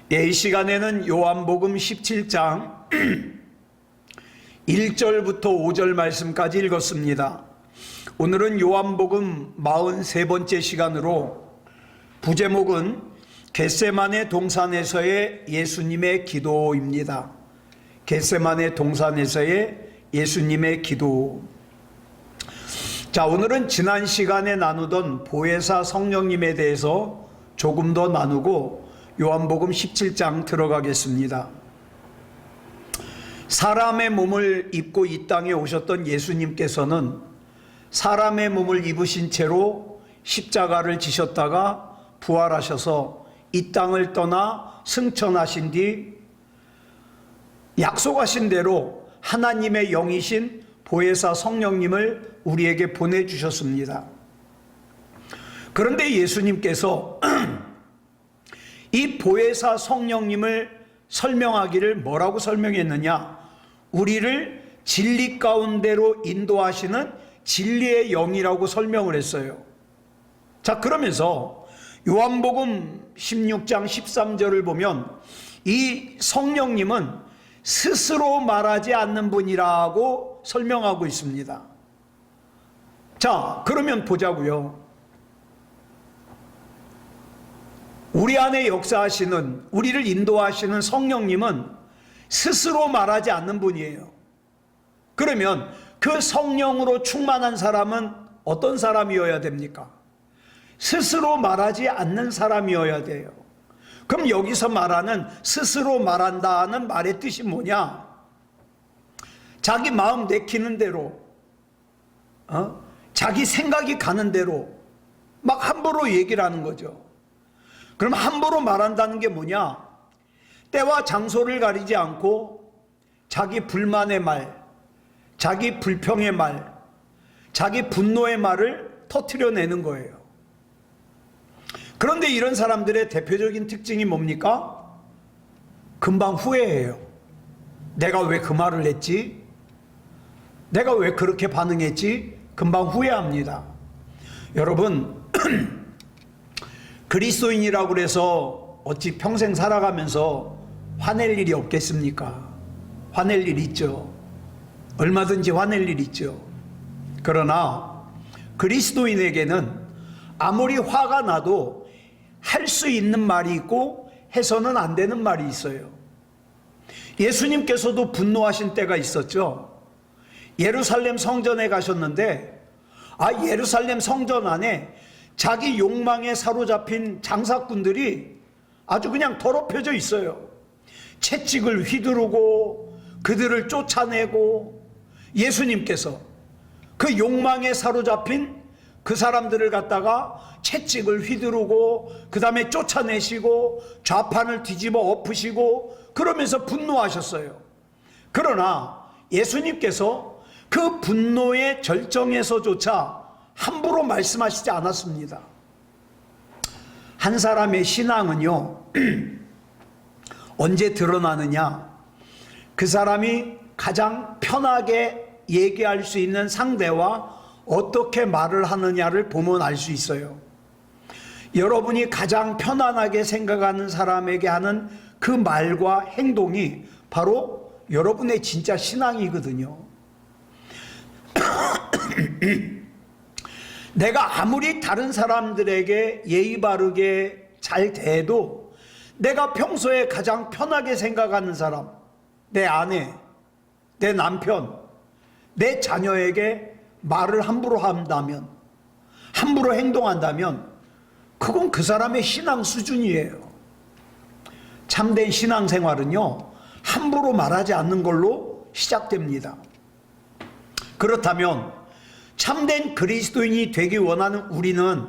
이 시간에는 요한복음 17장 1절부터 5절 말씀까지 읽었습니다. 오늘은 요한복음 43번째 시간으로 부제목은 겟세마네 동산에서의 예수님의 기도입니다. 겟세마네 동산에서의 예수님의 기도. 자, 오늘은 지난 시간에 나누던 보혜사 성령님에 대해서 조금 더 나누고 요한복음 17장 들어가겠습니다. 사람의 몸을 입고 이 땅에 오셨던 예수님께서는 사람의 몸을 입으신 채로 십자가를 지셨다가 부활하셔서 이 땅을 떠나 승천하신 뒤 약속하신 대로 하나님의 영이신 보혜사 성령님을 우리에게 보내주셨습니다. 그런데 예수님께서 이 보혜사 성령님을 설명하기를 뭐라고 설명했느냐? 우리를 진리 가운데로 인도하시는 진리의 영이라고 설명을 했어요. 자, 그러면서 요한복음 16장 13절을 보면 이 성령님은 스스로 말하지 않는 분이라고 설명하고 있습니다. 자, 그러면 보자고요. 우리 안에 역사하시는, 우리를 인도하시는 성령님은 스스로 말하지 않는 분이에요. 그러면 그 성령으로 충만한 사람은 어떤 사람이어야 됩니까? 스스로 말하지 않는 사람이어야 돼요. 그럼 여기서 말하는 스스로 말한다는 말의 뜻이 뭐냐? 자기 마음 내키는 대로, 자기 생각이 가는 대로 막 함부로 얘기를 하는 거죠. 그럼 함부로 말한다는 게 뭐냐? 때와 장소를 가리지 않고 자기 불만의 말, 자기 불평의 말, 자기 분노의 말을 터뜨려내는 거예요. 그런데 이런 사람들의 대표적인 특징이 뭡니까? 금방 후회해요. 내가 왜 그 말을 했지? 내가 왜 그렇게 반응했지? 금방 후회합니다. 여러분, 그리스도인이라고 해서 어찌 평생 살아가면서 화낼 일이 없겠습니까? 화낼 일 있죠. 얼마든지 화낼 일 있죠. 그러나 그리스도인에게는 아무리 화가 나도 할 수 있는 말이 있고 해서는 안 되는 말이 있어요. 예수님께서도 분노하신 때가 있었죠. 예루살렘 성전에 가셨는데 예루살렘 성전 안에 자기 욕망에 사로잡힌 장사꾼들이 아주 그냥 더럽혀져 있어요. 채찍을 휘두르고 그들을 쫓아내고, 예수님께서 그 욕망에 사로잡힌 그 사람들을 갖다가 채찍을 휘두르고 그 다음에 쫓아내시고 좌판을 뒤집어 엎으시고 그러면서 분노하셨어요. 그러나 예수님께서 그 분노의 절정에서조차 함부로 말씀하시지 않았습니다. 한 사람의 신앙은요, 언제 드러나느냐? 그 사람이 가장 편하게 얘기할 수 있는 상대와 어떻게 말을 하느냐를 보면 알 수 있어요. 여러분이 가장 편안하게 생각하는 사람에게 하는 그 말과 행동이 바로 여러분의 진짜 신앙이거든요. 내가 아무리 다른 사람들에게 예의 바르게 잘 대해도 내가 평소에 가장 편하게 생각하는 사람, 내 아내, 내 남편, 내 자녀에게 말을 함부로 한다면, 함부로 행동한다면 그건 그 사람의 신앙 수준이에요. 참된 신앙생활은요, 함부로 말하지 않는 걸로 시작됩니다. 그렇다면 참된 그리스도인이 되기 원하는 우리는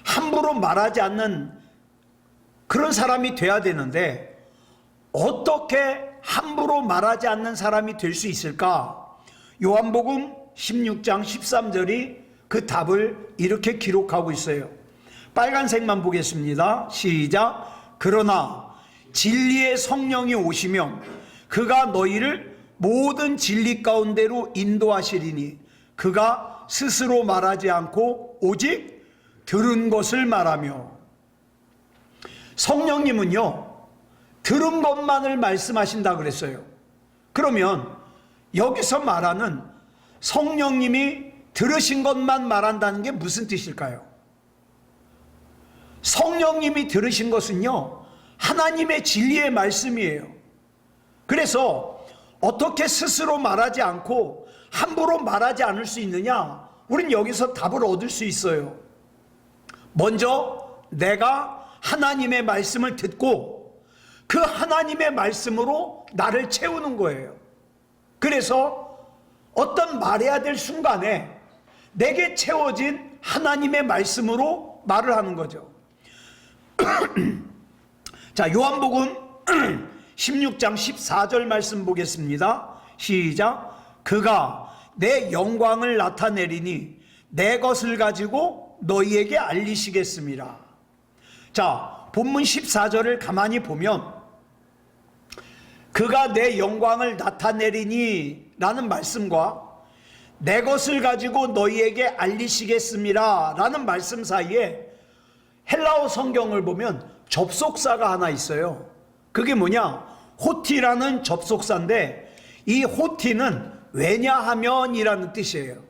함부로 말하지 않는 그런 사람이 돼야 되는데, 어떻게 함부로 말하지 않는 사람이 될 수 있을까? 요한복음 16장 13절이 그 답을 이렇게 기록하고 있어요. 빨간색만 보겠습니다. 시작. 그러나 진리의 성령이 오시면 그가 너희를 모든 진리 가운데로 인도하시리니 그가 스스로 말하지 않고 오직 들은 것을 말하며. 성령님은요, 들은 것만을 말씀하신다 그랬어요. 그러면 여기서 말하는 성령님이 들으신 것만 말한다는 게 무슨 뜻일까요? 성령님이 들으신 것은요, 하나님의 진리의 말씀이에요. 그래서 어떻게 스스로 말하지 않고 함부로 말하지 않을 수 있느냐? 우린 여기서 답을 얻을 수 있어요. 먼저 내가 하나님의 말씀을 듣고 그 하나님의 말씀으로 나를 채우는 거예요. 그래서 어떤 말해야 될 순간에 내게 채워진 하나님의 말씀으로 말을 하는 거죠. 자, 요한복음 16장 14절 말씀 보겠습니다. 시작. 그가 내 영광을 나타내리니 내 것을 가지고 너희에게 알리시겠습니다. 자, 본문 14절을 가만히 보면 그가 내 영광을 나타내리니 라는 말씀과 내 것을 가지고 너희에게 알리시겠습니다 라는 말씀 사이에 헬라어 성경을 보면 접속사가 하나 있어요. 그게 뭐냐? 호티라는 접속사인데 이 호티는 왜냐하면 이라는 뜻이에요.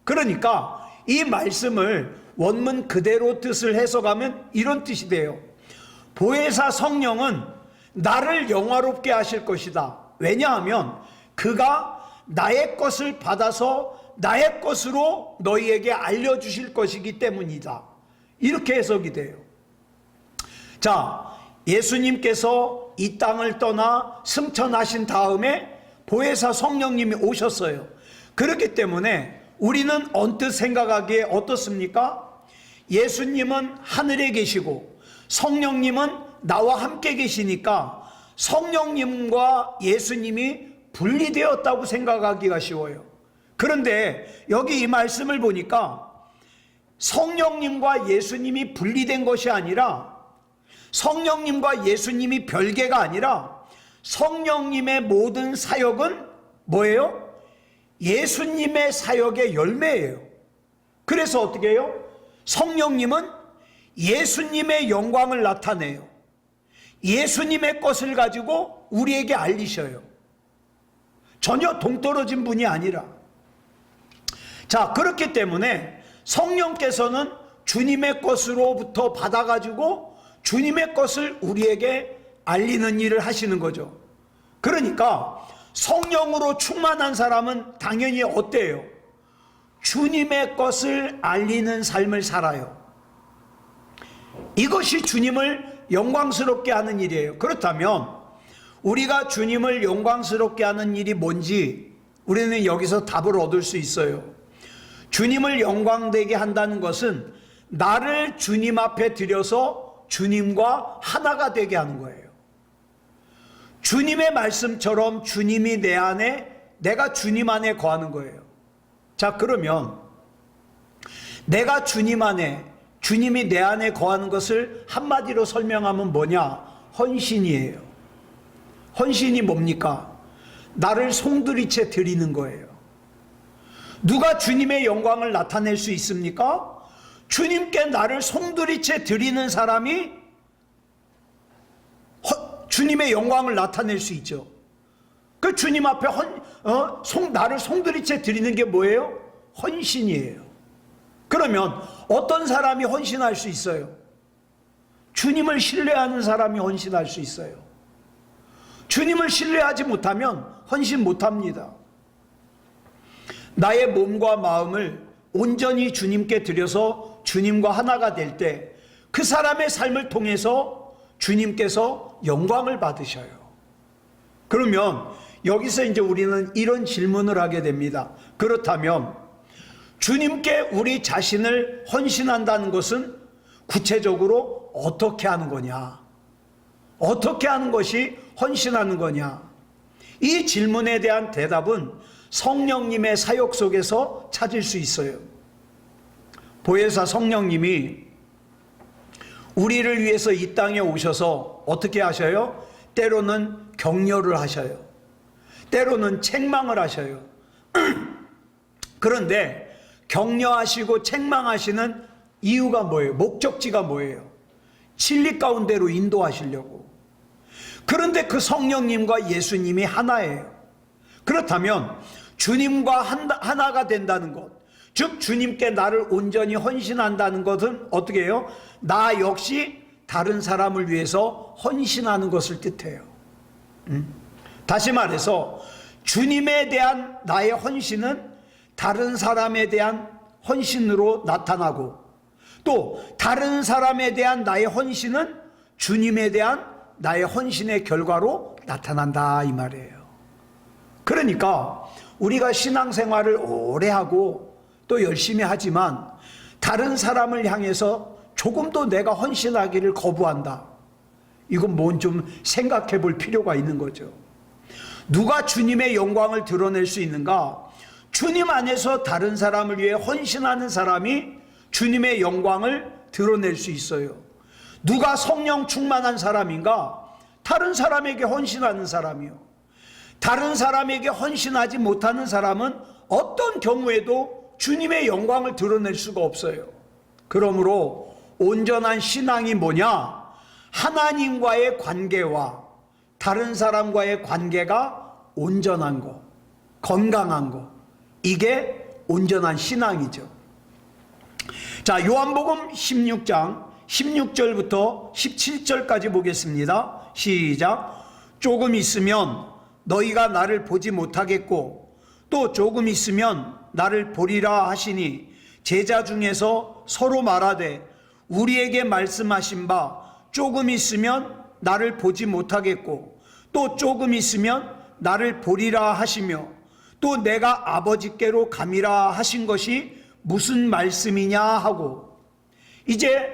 그러니까 이 말씀을 원문 그대로 뜻을 해석하면 이런 뜻이 돼요. 보혜사 성령은 나를 영화롭게 하실 것이다. 왜냐하면 그가 나의 것을 받아서 나의 것으로 너희에게 알려주실 것이기 때문이다. 이렇게 해석이 돼요. 자, 예수님께서 이 땅을 떠나 승천하신 다음에 보혜사 성령님이 오셨어요. 그렇기 때문에 우리는 언뜻 생각하기에 어떻습니까? 예수님은 하늘에 계시고 성령님은 나와 함께 계시니까 성령님과 예수님이 분리되었다고 생각하기가 쉬워요. 그런데 여기 이 말씀을 보니까 성령님과 예수님이 분리된 것이 아니라 성령님과 예수님이 별개가 아니라 성령님의 모든 사역은 뭐예요? 예수님의 사역의 열매예요. 그래서 어떻게 해요? 성령님은 예수님의 영광을 나타내요. 예수님의 것을 가지고 우리에게 알리셔요. 전혀 동떨어진 분이 아니라. 자, 그렇기 때문에 성령께서는 주님의 것으로부터 받아가지고 주님의 것을 우리에게 알리는 일을 하시는 거죠. 그러니까 성령으로 충만한 사람은 당연히 어때요? 주님의 것을 알리는 삶을 살아요. 이것이 주님을 영광스럽게 하는 일이에요. 그렇다면 우리가 주님을 영광스럽게 하는 일이 뭔지 우리는 여기서 답을 얻을 수 있어요. 주님을 영광되게 한다는 것은 나를 주님 앞에 들여서 주님과 하나가 되게 하는 거예요. 주님의 말씀처럼 주님이 내 안에, 내가 주님 안에 거하는 거예요. 자, 그러면 내가 주님 안에, 주님이 내 안에 거하는 것을 한마디로 설명하면 뭐냐? 헌신이에요. 헌신이 뭡니까? 나를 송두리째 드리는 거예요. 누가 주님의 영광을 나타낼 수 있습니까? 주님께 나를 송두리째 드리는 사람이 주님의 영광을 나타낼 수 있죠. 그 주님 앞에 나를 송두리째 드리는 게 뭐예요? 헌신이에요. 그러면 어떤 사람이 헌신할 수 있어요? 주님을 신뢰하는 사람이 헌신할 수 있어요. 주님을 신뢰하지 못하면 헌신 못합니다. 나의 몸과 마음을 온전히 주님께 드려서 주님과 하나가 될 때 그 사람의 삶을 통해서 주님께서 영광을 받으셔요. 그러면 여기서 이제 우리는 이런 질문을 하게 됩니다. 그렇다면 주님께 우리 자신을 헌신한다는 것은 구체적으로 어떻게 하는 거냐? 어떻게 하는 것이 헌신하는 거냐? 이 질문에 대한 대답은 성령님의 사역 속에서 찾을 수 있어요. 보혜사 성령님이 우리를 위해서 이 땅에 오셔서 어떻게 하셔요? 때로는 격려를 하셔요. 때로는 책망을 하셔요. 그런데 격려하시고 책망하시는 이유가 뭐예요? 목적지가 뭐예요? 진리 가운데로 인도하시려고. 그런데 그 성령님과 예수님이 하나예요. 그렇다면 주님과 하나가 된다는 것, 즉 주님께 나를 온전히 헌신한다는 것은 어떻게 해요? 나 역시 다른 사람을 위해서 헌신하는 것을 뜻해요. 다시 말해서 주님에 대한 나의 헌신은 다른 사람에 대한 헌신으로 나타나고, 또 다른 사람에 대한 나의 헌신은 주님에 대한 나의 헌신의 결과로 나타난다 이 말이에요. 그러니까 우리가 신앙생활을 오래 하고 또 열심히 하지만 다른 사람을 향해서 조금도 내가 헌신하기를 거부한다, 이건 뭔 좀 생각해 볼 필요가 있는 거죠. 누가 주님의 영광을 드러낼 수 있는가? 주님 안에서 다른 사람을 위해 헌신하는 사람이 주님의 영광을 드러낼 수 있어요. 누가 성령 충만한 사람인가? 다른 사람에게 헌신하는 사람이요. 다른 사람에게 헌신하지 못하는 사람은 어떤 경우에도 주님의 영광을 드러낼 수가 없어요. 그러므로 온전한 신앙이 뭐냐? 하나님과의 관계와 다른 사람과의 관계가 온전한 것, 건강한 것, 이게 온전한 신앙이죠. 자, 요한복음 16장 16절부터 17절까지 보겠습니다. 시작. 조금 있으면 너희가 나를 보지 못하겠고 또 조금 있으면 나를 보리라 하시니, 제자 중에서 서로 말하되 우리에게 말씀하신 바 조금 있으면 나를 보지 못하겠고 또 조금 있으면 나를 보리라 하시며 또 내가 아버지께로 감이라 하신 것이 무슨 말씀이냐 하고, 이제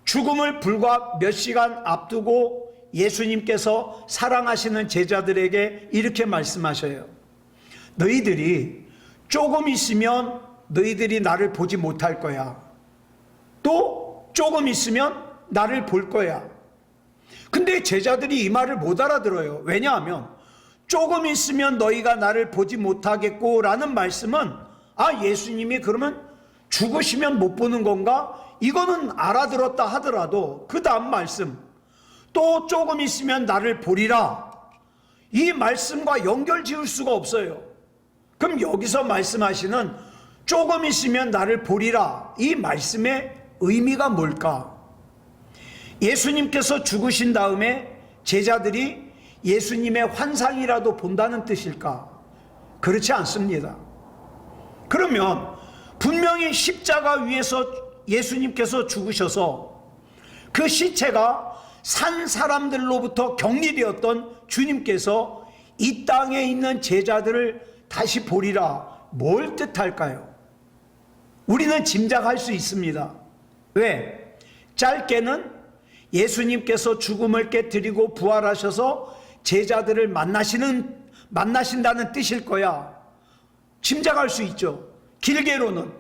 죽음을 불과 몇 시간 앞두고 예수님께서 사랑하시는 제자들에게 이렇게 말씀하셔요. 너희들이 조금 있으면 너희들이 나를 보지 못할 거야. 또 조금 있으면 나를 볼 거야. 근데 제자들이 이 말을 못 알아들어요. 왜냐하면 조금 있으면 너희가 나를 보지 못하겠고 라는 말씀은, 아, 예수님이 그러면 죽으시면 못 보는 건가? 이거는 알아들었다 하더라도 그 다음 말씀, 또 조금 있으면 나를 보리라, 이 말씀과 연결 지을 수가 없어요. 그럼 여기서 말씀하시는 조금 있으면 나를 보리라, 이 말씀의 의미가 뭘까? 예수님께서 죽으신 다음에 제자들이 예수님의 환상이라도 본다는 뜻일까? 그렇지 않습니다. 그러면 분명히 십자가 위에서 예수님께서 죽으셔서 그 시체가 산 사람들로부터 격리되었던 주님께서 이 땅에 있는 제자들을 다시 보리라, 뭘 뜻할까요? 우리는 짐작할 수 있습니다. 왜? 짧게는 예수님께서 죽음을 깨뜨리고 부활하셔서 제자들을 만나신다는 뜻일 거야. 짐작할 수 있죠. 길게로는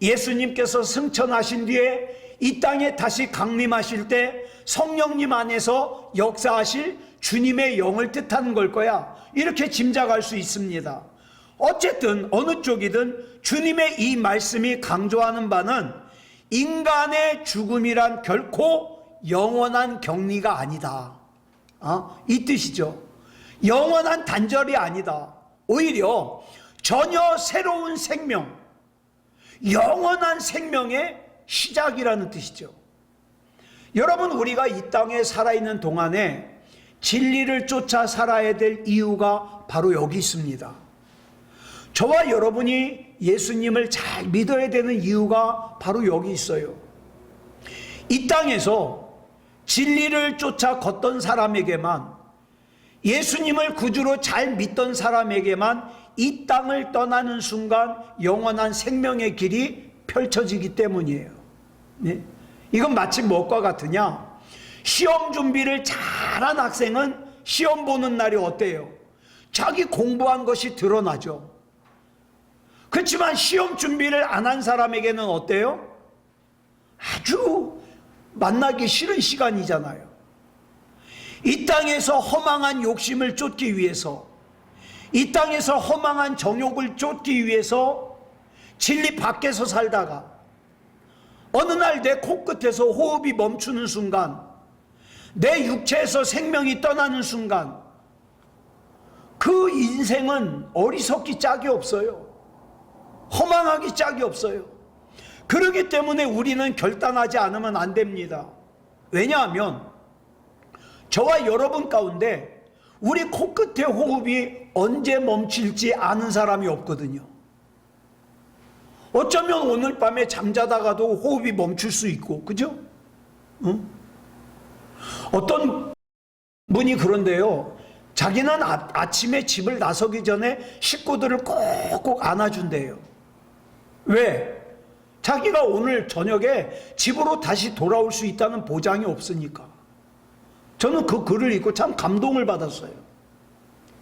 예수님께서 승천하신 뒤에 이 땅에 다시 강림하실 때 성령님 안에서 역사하실 주님의 영을 뜻하는 걸 거야. 이렇게 짐작할 수 있습니다. 어쨌든 어느 쪽이든 주님의 이 말씀이 강조하는 바는 인간의 죽음이란 결코 영원한 격리가 아니다, 이 뜻이죠. 영원한 단절이 아니다. 오히려 전혀 새로운 생명, 영원한 생명의 시작이라는 뜻이죠. 여러분, 우리가 이 땅에 살아있는 동안에 진리를 쫓아 살아야 될 이유가 바로 여기 있습니다. 저와 여러분이 예수님을 잘 믿어야 되는 이유가 바로 여기 있어요. 이 땅에서 진리를 쫓아 걷던 사람에게만, 예수님을 구주로 잘 믿던 사람에게만 이 땅을 떠나는 순간 영원한 생명의 길이 펼쳐지기 때문이에요. 네? 이건 마치 무엇과 같으냐? 시험 준비를 잘한 학생은 시험 보는 날이 어때요? 자기 공부한 것이 드러나죠. 그렇지만 시험 준비를 안 한 사람에게는 어때요? 아주 만나기 싫은 시간이잖아요. 이 땅에서 허망한 욕심을 쫓기 위해서, 이 땅에서 허망한 정욕을 쫓기 위해서 진리 밖에서 살다가 어느 날 내 코끝에서 호흡이 멈추는 순간 내 육체에서 생명이 떠나는 순간 그 인생은 어리석기 짝이 없어요. 허망하기 짝이 없어요. 그렇기 때문에 우리는 결단하지 않으면 안 됩니다. 왜냐하면 저와 여러분 가운데 우리 코끝에 호흡이 언제 멈출지 아는 사람이 없거든요. 어쩌면 오늘 밤에 잠자다가도 호흡이 멈출 수 있고, 그죠? 응? 어떤 분이 그런데요, 자기는 아침에 집을 나서기 전에 식구들을 꼭꼭 안아준대요. 왜? 자기가 오늘 저녁에 집으로 다시 돌아올 수 있다는 보장이 없으니까. 저는 그 글을 읽고 참 감동을 받았어요.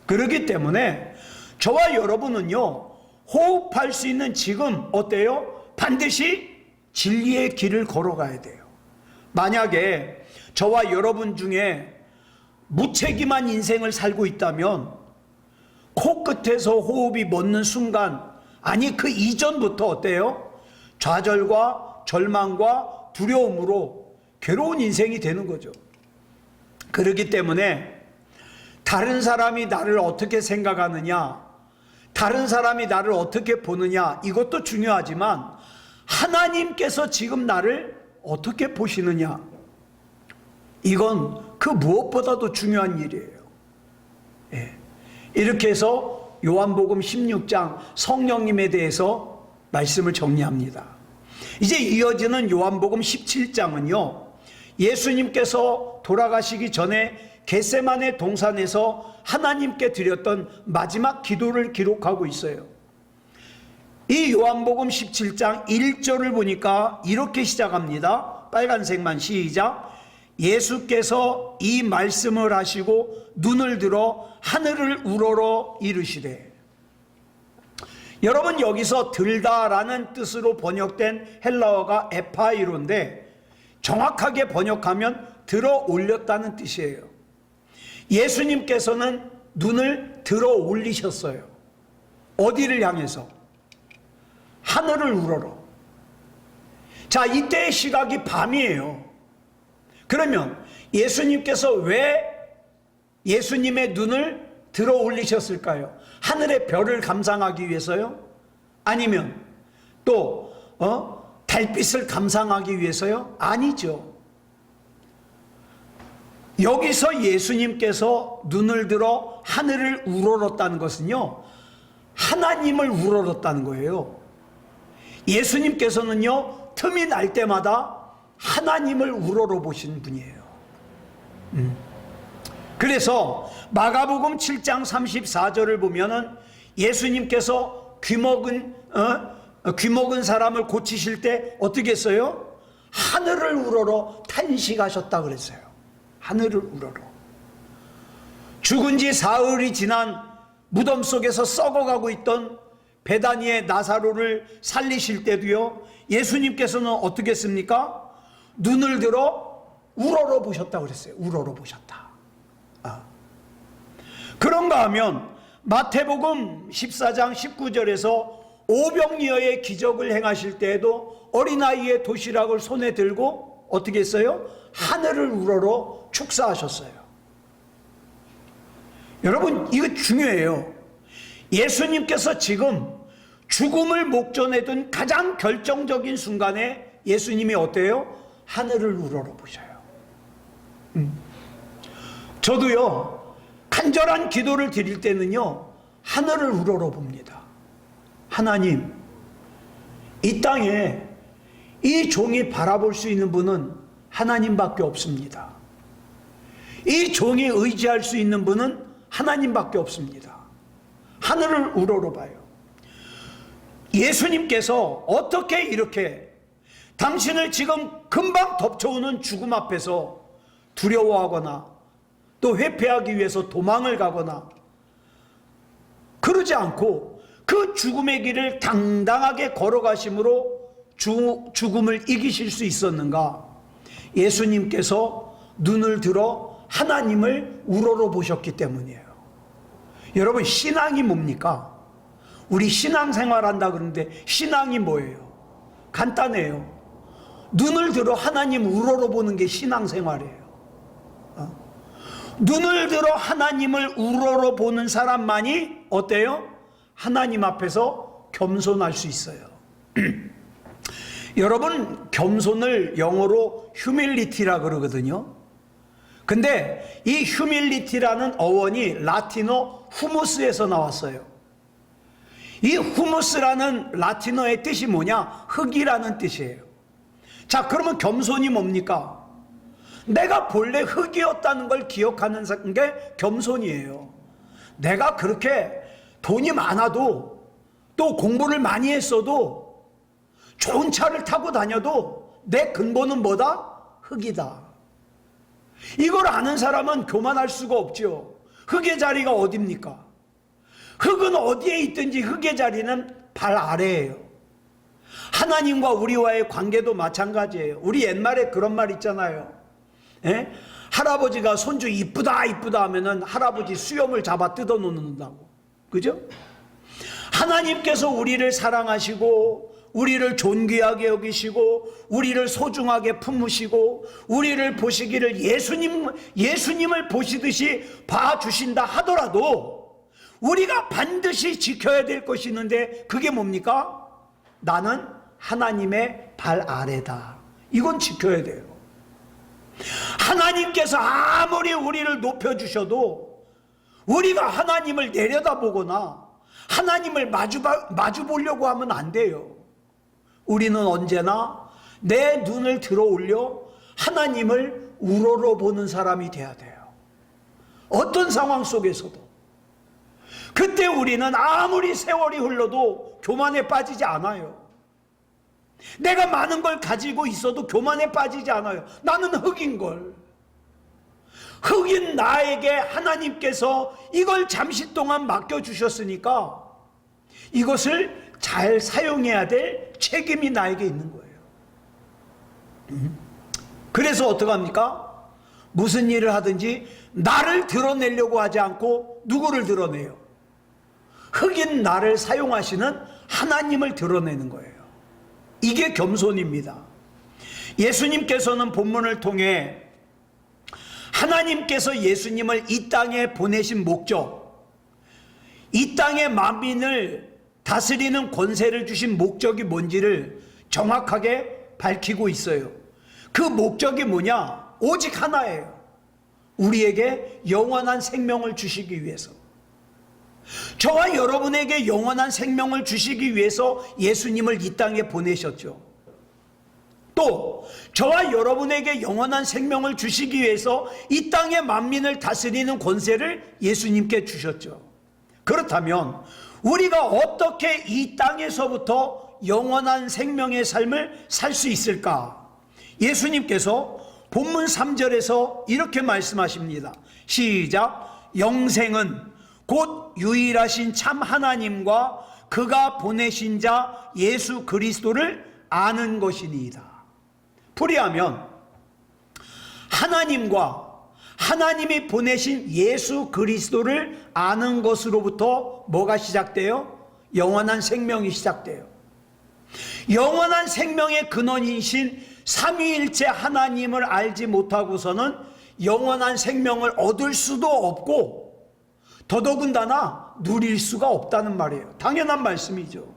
그렇기 때문에 저와 여러분은요, 호흡할 수 있는 지금 어때요? 반드시 진리의 길을 걸어가야 돼요. 만약에 저와 여러분 중에 무책임한 인생을 살고 있다면 코끝에서 호흡이 멎는 순간, 아니 그 이전부터 어때요? 좌절과 절망과 두려움으로 괴로운 인생이 되는 거죠. 그렇기 때문에 다른 사람이 나를 어떻게 생각하느냐, 다른 사람이 나를 어떻게 보느냐, 이것도 중요하지만 하나님께서 지금 나를 어떻게 보시느냐, 이건 그 무엇보다도 중요한 일이에요. 예. 이렇게 해서 요한복음 16장 성령님에 대해서 말씀을 정리합니다. 이제 이어지는 요한복음 17장은요, 예수님께서 돌아가시기 전에 겟세마네 동산에서 하나님께 드렸던 마지막 기도를 기록하고 있어요. 이 요한복음 17장 1절을 보니까 이렇게 시작합니다. 빨간색만 시작. 예수께서 이 말씀을 하시고 눈을 들어 하늘을 우러러 이르시되. 여러분, 여기서 들다라는 뜻으로 번역된 헬라어가 에파이로인데 정확하게 번역하면 들어 올렸다는 뜻이에요. 예수님께서는 눈을 들어 올리셨어요. 어디를 향해서? 하늘을 우러러. 자, 이때의 시각이 밤이에요. 그러면 예수님께서 왜 예수님의 눈을 들어 올리셨을까요? 하늘의 별을 감상하기 위해서요? 아니면 또 달빛을 감상하기 위해서요? 아니죠. 여기서 예수님께서 눈을 들어 하늘을 우러렀다는 것은요, 하나님을 우러렀다는 거예요. 예수님께서는요, 틈이 날 때마다 하나님을 우러러 보신 분이에요. 그래서 마가복음 7장 34절을 보면은 예수님께서 귀먹은 사람을 고치실 때 어떻게 했어요? 하늘을 우러러 탄식하셨다 그랬어요. 하늘을 우러러. 죽은 지 사흘이 지난 무덤 속에서 썩어가고 있던 베다니의 나사로를 살리실 때도요, 예수님께서는 어떻게 했습니까? 눈을 들어 우러러 보셨다 그랬어요. 우러러 보셨다. 그런가 하면 마태복음 14장 19절에서 오병이어의 기적을 행하실 때에도 어린아이의 도시락을 손에 들고 어떻게 했어요? 하늘을 우러러 축사하셨어요. 여러분, 이거 중요해요. 예수님께서 지금 죽음을 목전에 둔 가장 결정적인 순간에 예수님이 어때요? 하늘을 우러러 보셔요. 저도요, 간절한 기도를 드릴 때는요, 하늘을 우러러 봅니다. 하나님, 이 땅에 이 종이 바라볼 수 있는 분은 하나님밖에 없습니다. 이 종이 의지할 수 있는 분은 하나님밖에 없습니다. 하늘을 우러러 봐요. 예수님께서 어떻게 이렇게 당신을 지금 금방 덮쳐오는 죽음 앞에서 두려워하거나 또 회피하기 위해서 도망을 가거나 그러지 않고 그 죽음의 길을 당당하게 걸어가심으로 죽음을 이기실 수 있었는가? 예수님께서 눈을 들어 하나님을 우러러 보셨기 때문이에요. 여러분, 신앙이 뭡니까? 우리 신앙생활 한다 그러는데 신앙이 뭐예요? 간단해요. 눈을 들어 하나님 우러러 보는 게 신앙생활이에요. 눈을 들어 하나님을 우러러 보는 사람만이 어때요? 하나님 앞에서 겸손할 수 있어요. 여러분, 겸손을 영어로 humility라 그러거든요. 근데 이 humility라는 어원이 라틴어 후무스에서 나왔어요. 이 후무스라는 라틴어의 뜻이 뭐냐? 흙이라는 뜻이에요. 자, 그러면 겸손이 뭡니까? 내가 본래 흙이었다는 걸 기억하는 게 겸손이에요. 내가 그렇게 돈이 많아도, 또 공부를 많이 했어도, 좋은 차를 타고 다녀도 내 근본은 뭐다? 흙이다. 이걸 아는 사람은 교만할 수가 없죠. 흙의 자리가 어딥니까? 흙은 어디에 있든지 흙의 자리는 발 아래예요. 하나님과 우리와의 관계도 마찬가지예요. 우리 옛말에 그런 말 있잖아요. 예? 할아버지가 손주 이쁘다 이쁘다 하면은 할아버지 수염을 잡아 뜯어 놓는다고. 그죠? 하나님께서 우리를 사랑하시고 우리를 존귀하게 여기시고 우리를 소중하게 품으시고 우리를 보시기를 예수님을 보시듯이 봐주신다 하더라도 우리가 반드시 지켜야 될 것이 있는데 그게 뭡니까? 나는 하나님의 발 아래다. 이건 지켜야 돼요. 하나님께서 아무리 우리를 높여주셔도 우리가 하나님을 내려다보거나 하나님을 마주 보려고 하면 안 돼요. 우리는 언제나 내 눈을 들어 올려 하나님을 우러러 보는 사람이 돼야 돼요. 어떤 상황 속에서도. 그때 우리는 아무리 세월이 흘러도 교만에 빠지지 않아요. 내가 많은 걸 가지고 있어도 교만에 빠지지 않아요. 나는 흙인걸. 흙인 나에게 하나님께서 이걸 잠시 동안 맡겨주셨으니까 이것을 잘 사용해야 될 책임이 나에게 있는 거예요. 그래서 어떡합니까? 무슨 일을 하든지 나를 드러내려고 하지 않고 누구를 드러내요? 흙인 나를 사용하시는 하나님을 드러내는 거예요. 이게 겸손입니다. 예수님께서는 본문을 통해 하나님께서 예수님을 이 땅에 보내신 목적, 이 땅의 만민을 다스리는 권세를 주신 목적이 뭔지를 정확하게 밝히고 있어요. 그 목적이 뭐냐? 오직 하나예요. 우리에게 영원한 생명을 주시기 위해서. 저와 여러분에게 영원한 생명을 주시기 위해서 예수님을 이 땅에 보내셨죠. 또 저와 여러분에게 영원한 생명을 주시기 위해서 이 땅의 만민을 다스리는 권세를 예수님께 주셨죠. 그렇다면 우리가 어떻게 이 땅에서부터 영원한 생명의 삶을 살 수 있을까? 예수님께서 본문 3절에서 이렇게 말씀하십니다. 시작. 영생은 곧 유일하신 참 하나님과 그가 보내신 자 예수 그리스도를 아는 것이니이다. 풀이하면 하나님과 하나님이 보내신 예수 그리스도를 아는 것으로부터 뭐가 시작돼요? 영원한 생명이 시작돼요. 영원한 생명의 근원이신 삼위일체 하나님을 알지 못하고서는 영원한 생명을 얻을 수도 없고 더더군다나 누릴 수가 없다는 말이에요. 당연한 말씀이죠.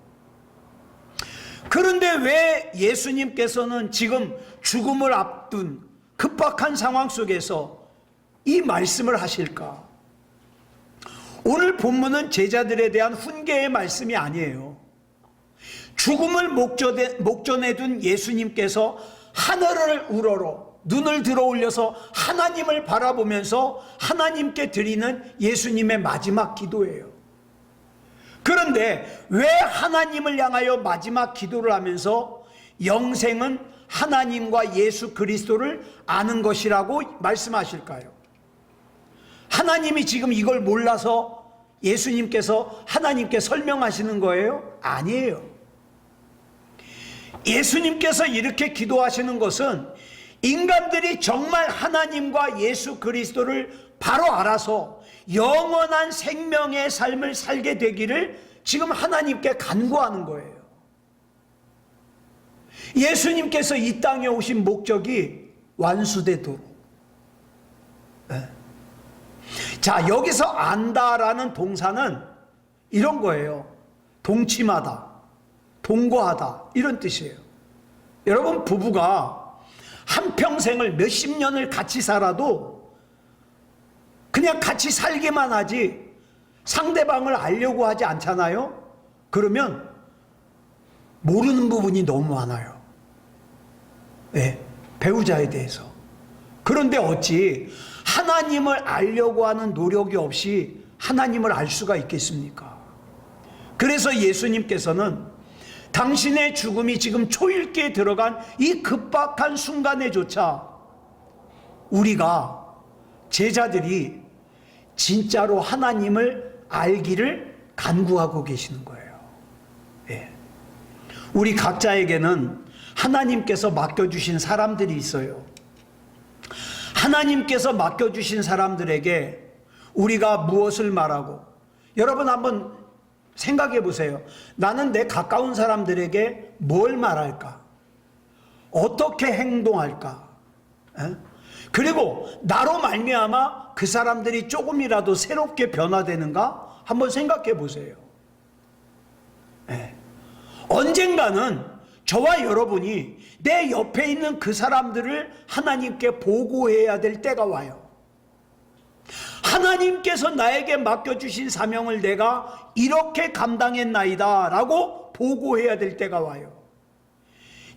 그런데 왜 예수님께서는 지금 죽음을 앞둔 급박한 상황 속에서 이 말씀을 하실까? 오늘 본문은 제자들에 대한 훈계의 말씀이 아니에요. 죽음을 목전에 둔 예수님께서 하늘을 우러러 눈을 들어 올려서 하나님을 바라보면서 하나님께 드리는 예수님의 마지막 기도예요. 그런데 왜 하나님을 향하여 마지막 기도를 하면서 영생은 하나님과 예수 그리스도를 아는 것이라고 말씀하실까요? 하나님이 지금 이걸 몰라서 예수님께서 하나님께 설명하시는 거예요? 아니에요. 예수님께서 이렇게 기도하시는 것은 인간들이 정말 하나님과 예수 그리스도를 바로 알아서 영원한 생명의 삶을 살게 되기를 지금 하나님께 간구하는 거예요. 예수님께서 이 땅에 오신 목적이 완수되도록, 자, 여기서 안다라는 동사는 이런 거예요. 동침하다, 동거하다, 이런 뜻이에요. 여러분, 부부가 한평생을 몇십 년을 같이 살아도 그냥 같이 살기만 하지 상대방을 알려고 하지 않잖아요. 그러면 모르는 부분이 너무 많아요. 배우자에 대해서. 그런데 어찌 하나님을 알려고 하는 노력이 없이 하나님을 알 수가 있겠습니까? 그래서 예수님께서는 당신의 죽음이 지금 초일기에 들어간 이 급박한 순간에조차 우리가, 제자들이 진짜로 하나님을 알기를 간구하고 계시는 거예요. 우리 각자에게는 하나님께서 맡겨주신 사람들이 있어요. 하나님께서 맡겨주신 사람들에게 우리가 무엇을 말하고, 여러분 한번 생각해 보세요. 나는 내 가까운 사람들에게 뭘 말할까? 어떻게 행동할까? 그리고 나로 말미암아 그 사람들이 조금이라도 새롭게 변화되는가? 한번 생각해 보세요. 언젠가는 저와 여러분이 내 옆에 있는 그 사람들을 하나님께 보고해야 될 때가 와요. 하나님께서 나에게 맡겨주신 사명을 내가 이렇게 감당했나이다 라고 보고해야 될 때가 와요.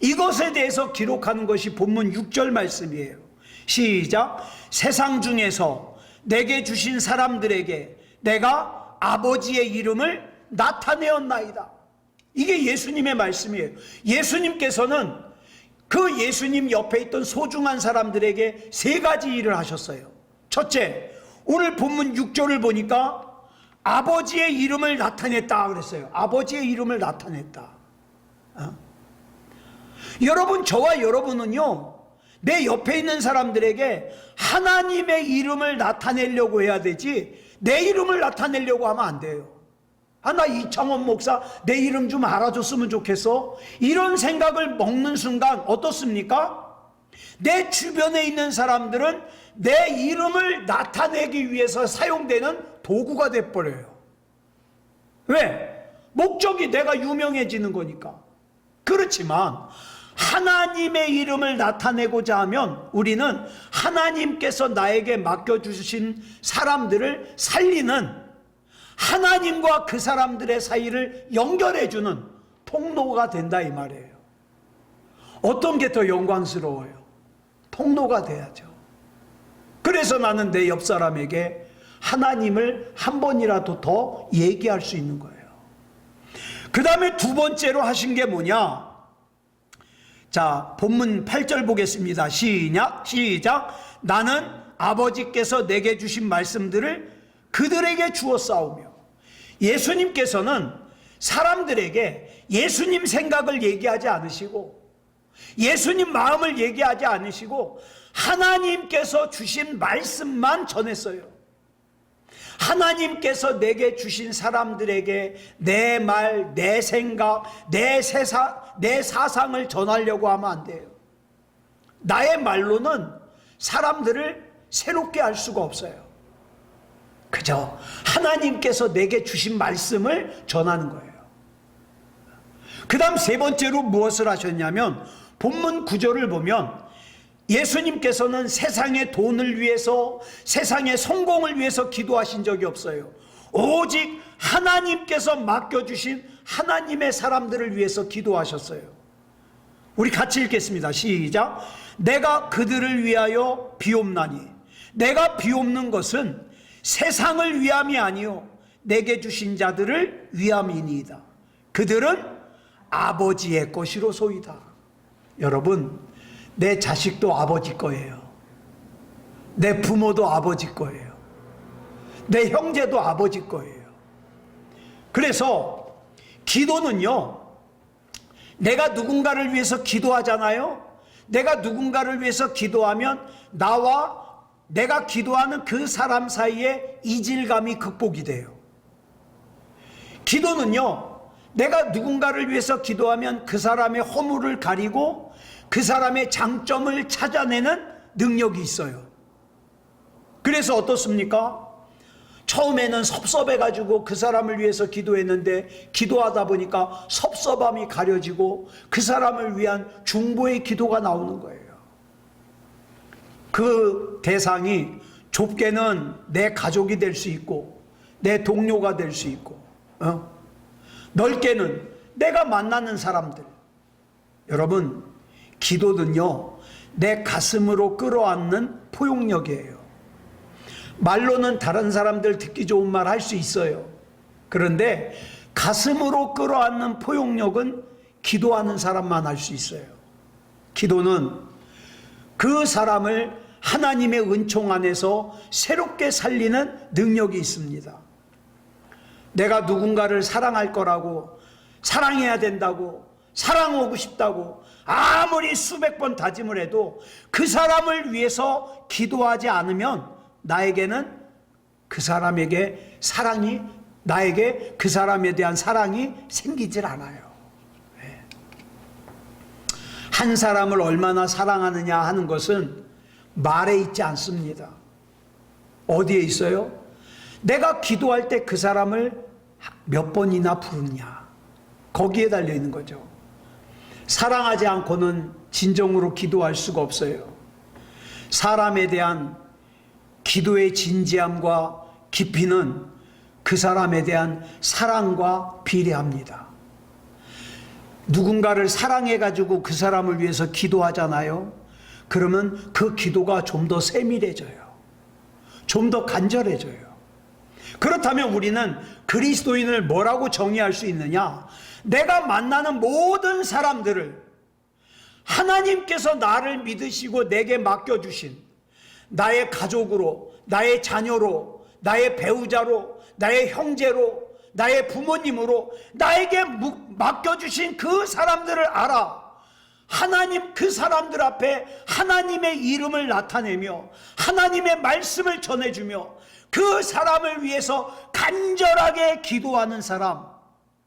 이것에 대해서 기록하는 것이 본문 6절 말씀이에요. 시작. 세상 중에서 내게 주신 사람들에게 내가 아버지의 이름을 나타내었나이다. 이게 예수님의 말씀이에요. 예수님께서는 그 예수님 옆에 있던 소중한 사람들에게 세 가지 일을 하셨어요. 첫째, 오늘 본문 6절을 보니까 아버지의 이름을 나타냈다 그랬어요. 아버지의 이름을 나타냈다. 여러분, 저와 여러분은요, 내 옆에 있는 사람들에게 하나님의 이름을 나타내려고 해야 되지 내 이름을 나타내려고 하면 안 돼요. 나 이창원 목사 내 이름 좀 알아줬으면 좋겠어. 이런 생각을 먹는 순간 어떻습니까? 내 주변에 있는 사람들은 내 이름을 나타내기 위해서 사용되는 도구가 돼버려요. 왜? 목적이 내가 유명해지는 거니까. 그렇지만 하나님의 이름을 나타내고자 하면 우리는 하나님께서 나에게 맡겨주신 사람들을 살리는, 하나님과 그 사람들의 사이를 연결해주는 통로가 된다 이 말이에요. 어떤 게 더 영광스러워요? 통로가 돼야죠. 그래서 나는 내 옆 사람에게 하나님을 한 번이라도 더 얘기할 수 있는 거예요. 그 다음에 두 번째로 하신 게 뭐냐? 자, 본문 8절 보겠습니다. 시작. 나는 아버지께서 내게 주신 말씀들을 그들에게 주었사오며. 예수님께서는 사람들에게 예수님 생각을 얘기하지 않으시고 예수님 마음을 얘기하지 않으시고 하나님께서 주신 말씀만 전했어요. 하나님께서 내게 주신 사람들에게 내 말, 내 생각, 내 사상을 전하려고 하면 안 돼요. 나의 말로는 사람들을 새롭게 할 수가 없어요. 그저 하나님께서 내게 주신 말씀을 전하는 거예요. 그 다음 세 번째로 무엇을 하셨냐면 본문 9절을 보면 예수님께서는 세상의 돈을 위해서, 세상의 성공을 위해서 기도하신 적이 없어요. 오직 하나님께서 맡겨주신 하나님의 사람들을 위해서 기도하셨어요. 우리 같이 읽겠습니다. 시작. 내가 그들을 위하여 비옵나니. 내가 비옵는 것은 세상을 위함이 아니요 내게 주신 자들을 위함이니이다. 그들은 아버지의 것이로소이다. 여러분, 내 자식도 아버지 거예요. 내 부모도 아버지 거예요. 내 형제도 아버지 거예요. 그래서 기도는요, 내가 누군가를 위해서 기도하잖아요. 내가 누군가를 위해서 기도하면 나와 내가 기도하는 그 사람 사이에 이질감이 극복이 돼요. 기도는요, 내가 누군가를 위해서 기도하면 그 사람의 허물을 가리고 그 사람의 장점을 찾아내는 능력이 있어요. 그래서 어떻습니까? 처음에는 섭섭해가지고 그 사람을 위해서 기도했는데 기도하다 보니까 섭섭함이 가려지고 그 사람을 위한 중보의 기도가 나오는 거예요. 그 대상이 좁게는 내 가족이 될 수 있고 내 동료가 될 수 있고 넓게는 내가 만나는 사람들. 여러분, 기도는요 내 가슴으로 끌어안는 포용력이에요. 말로는 다른 사람들 듣기 좋은 말 할 수 있어요. 그런데 가슴으로 끌어안는 포용력은 기도하는 사람만 할 수 있어요. 기도는 그 사람을 하나님의 은총 안에서 새롭게 살리는 능력이 있습니다. 내가 누군가를 사랑할 거라고, 사랑해야 된다고, 사랑하고 싶다고 아무리 수백 번 다짐을 해도 그 사람을 위해서 기도하지 않으면 나에게는 그 사람에게 사랑이, 나에게 그 사람에 대한 사랑이 생기질 않아요. 한 사람을 얼마나 사랑하느냐 하는 것은 말에 있지 않습니다. 어디에 있어요? 내가 기도할 때 그 사람을 몇 번이나 부르냐, 거기에 달려 있는 거죠. 사랑하지 않고는 진정으로 기도할 수가 없어요. 사람에 대한 기도의 진지함과 깊이는 그 사람에 대한 사랑과 비례합니다. 누군가를 사랑해가지고 그 사람을 위해서 기도하잖아요. 그러면 그 기도가 좀 더 세밀해져요. 좀 더 간절해져요. 그렇다면 우리는 그리스도인을 뭐라고 정의할 수 있느냐? 내가 만나는 모든 사람들을 하나님께서 나를 믿으시고 내게 맡겨주신 나의 가족으로, 나의 자녀로, 나의 배우자로, 나의 형제로, 나의 부모님으로 나에게 맡겨주신 그 사람들을 알아. 하나님, 그 사람들 앞에 하나님의 이름을 나타내며 하나님의 말씀을 전해주며 그 사람을 위해서 간절하게 기도하는 사람,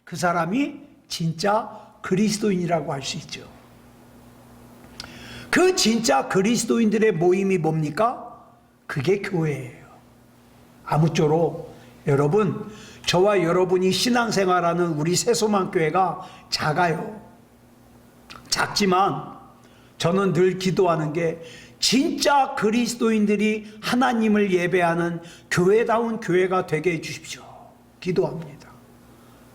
그 사람이 진짜 그리스도인이라고 할 수 있죠. 그 진짜 그리스도인들의 모임이 뭡니까? 그게 교회예요. 아무쪼록 여러분, 저와 여러분이 신앙생활하는 우리 새소망교회가 작아요. 작지만 저는 늘 기도하는 게 진짜 그리스도인들이 하나님을 예배하는 교회다운 교회가 되게 해주십시오. 기도합니다.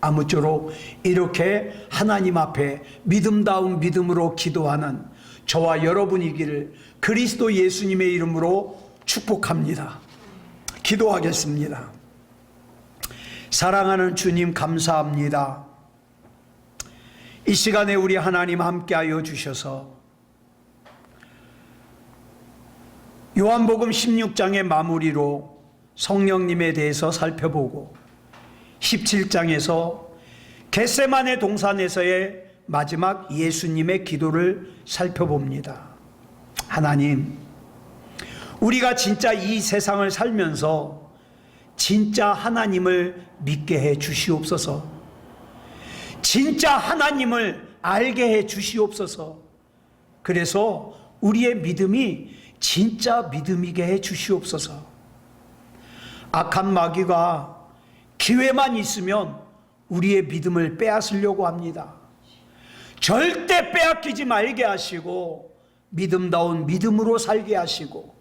아무쪼록 이렇게 하나님 앞에 믿음다운 믿음으로 기도하는 저와 여러분이기를 그리스도 예수님의 이름으로 축복합니다. 기도하겠습니다. 사랑하는 주님, 감사합니다. 이 시간에 우리 하나님 함께하여 주셔서 요한복음 16장의 마무리로 성령님에 대해서 살펴보고 17장에서 겟세마네 동산에서의 마지막 예수님의 기도를 살펴봅니다. 하나님, 우리가 진짜 이 세상을 살면서 진짜 하나님을 믿게 해 주시옵소서. 진짜 하나님을 알게 해 주시옵소서. 그래서 우리의 믿음이 진짜 믿음이게 해 주시옵소서. 악한 마귀가 기회만 있으면 우리의 믿음을 빼앗으려고 합니다. 절대 빼앗기지 말게 하시고 믿음다운 믿음으로 살게 하시고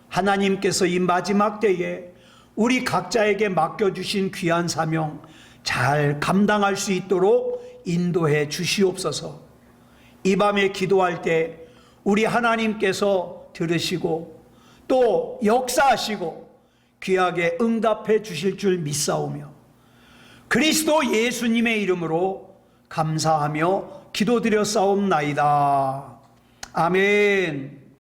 하나님께서 이 마지막 때에 우리 각자에게 맡겨주신 귀한 사명 잘 감당할 수 있도록 인도해 주시옵소서. 이 밤에 기도할 때 우리 하나님께서 들으시고 또 역사하시고 귀하게 응답해 주실 줄 믿사오며 그리스도 예수님의 이름으로 감사하며 기도드렸사옵나이다. 아멘.